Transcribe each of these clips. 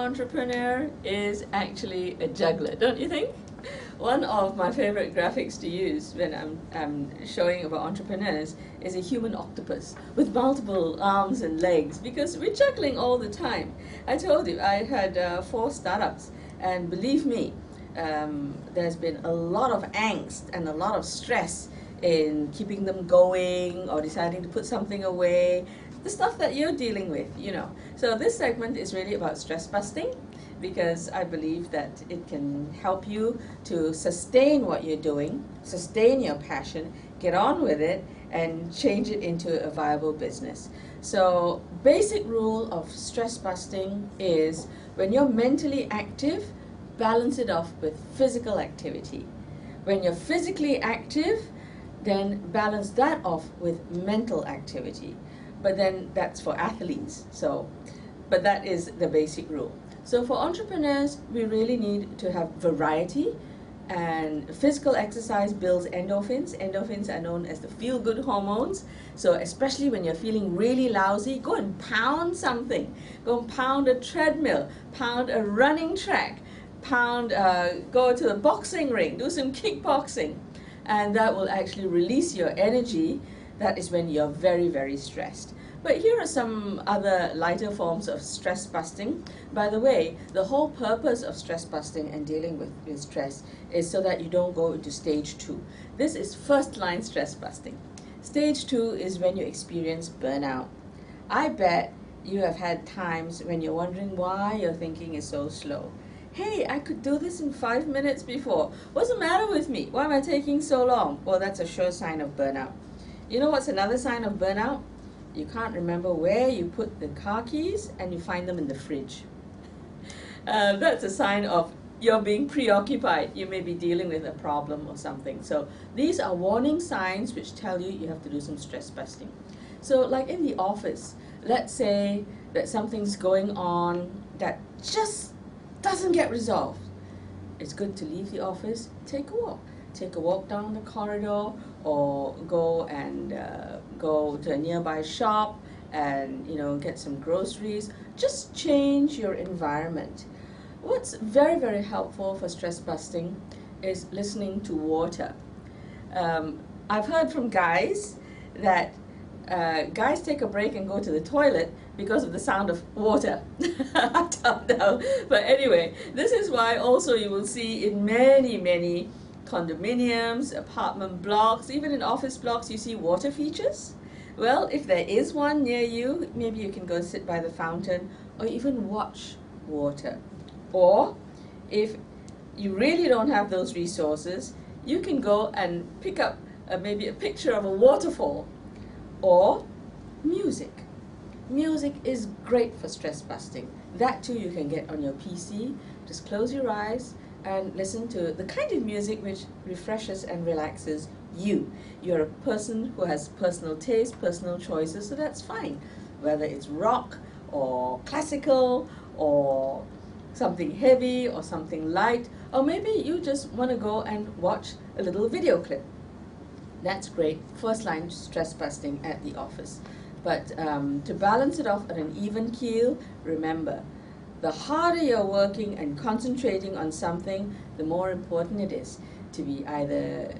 entrepreneur is actually a juggler, don't you think? One of my favorite graphics to use when I'm showing about entrepreneurs is a human octopus with multiple arms and legs, because we're juggling all the time. I told you I had 4 startups, and believe me, there's been a lot of angst and a lot of stress in keeping them going or deciding to put something away, the stuff that you're dealing with, you know. So this segment is really about stress busting, because I believe that it can help you to sustain what you're doing, sustain your passion, get on with it, and change it into a viable business. So basic rule of stress busting is, when you're mentally active, balance it off with physical activity. When you're physically active, then balance that off with mental activity. But then that's for athletes. But that is the basic rule. So for entrepreneurs, we really need to have variety, and physical exercise builds endorphins. Endorphins are known as the feel-good hormones. So especially when you're feeling really lousy, go and pound something. Go and pound a treadmill, pound a running track, go to the boxing ring, do some kickboxing, and that will actually release your energy. That is when you're very, very stressed. But here are some other lighter forms of stress busting. By the way, the whole purpose of stress busting and dealing with stress is so that you don't go into stage 2. This is first line stress busting. Stage 2 is when you experience burnout. I bet you have had times when you're wondering why your thinking is so slow. Hey, I could do this in 5 minutes before. What's the matter with me? Why am I taking so long? Well, that's a sure sign of burnout. You know what's another sign of burnout? You can't remember where you put the car keys and you find them in the fridge. That's a sign of you're being preoccupied. You may be dealing with a problem or something. So these are warning signs which tell you you have to do some stress busting. So like in the office, let's say that something's going on that just doesn't get resolved. It's good to leave the office, take a walk. Take a walk down the corridor, or go to a nearby shop and get some groceries. Just change your environment. What's very, very helpful for stress busting is listening to water. I've heard from guys that guys take a break and go to the toilet because of the sound of water. I don't know. But anyway, this is why also you will see in many, many condominiums, apartment blocks, even in office blocks, you see water features. Well, if there is one near you, maybe you can go sit by the fountain or even watch water. Or if you really don't have those resources, you can go and pick up maybe a picture of a waterfall. Or music. Music is great for stress busting. That too you can get on your PC. Just close your eyes and listen to the kind of music which refreshes and relaxes you. You're a person who has personal taste, personal choices, so that's fine. Whether it's rock or classical or something heavy or something light, or maybe you just want to go and watch a little video clip. That's great, first line stress busting at the office. But to balance it off at an even keel, remember, the harder you're working and concentrating on something, the more important it is to be either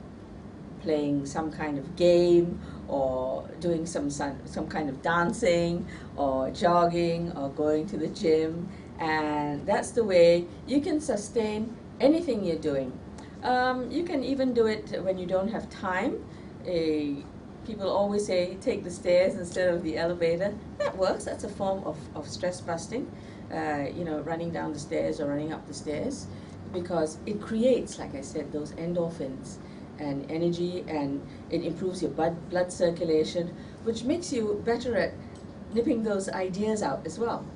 playing some kind of game or doing some kind of dancing or jogging or going to the gym. And that's the way you can sustain anything you're doing. You can even do it when you don't have time. People always say take the stairs instead of the elevator. That works. That's a form of stress busting. Running down the stairs or running up the stairs, because it creates, like I said, those endorphins and energy, and it improves your blood circulation, which makes you better at nipping those ideas out as well.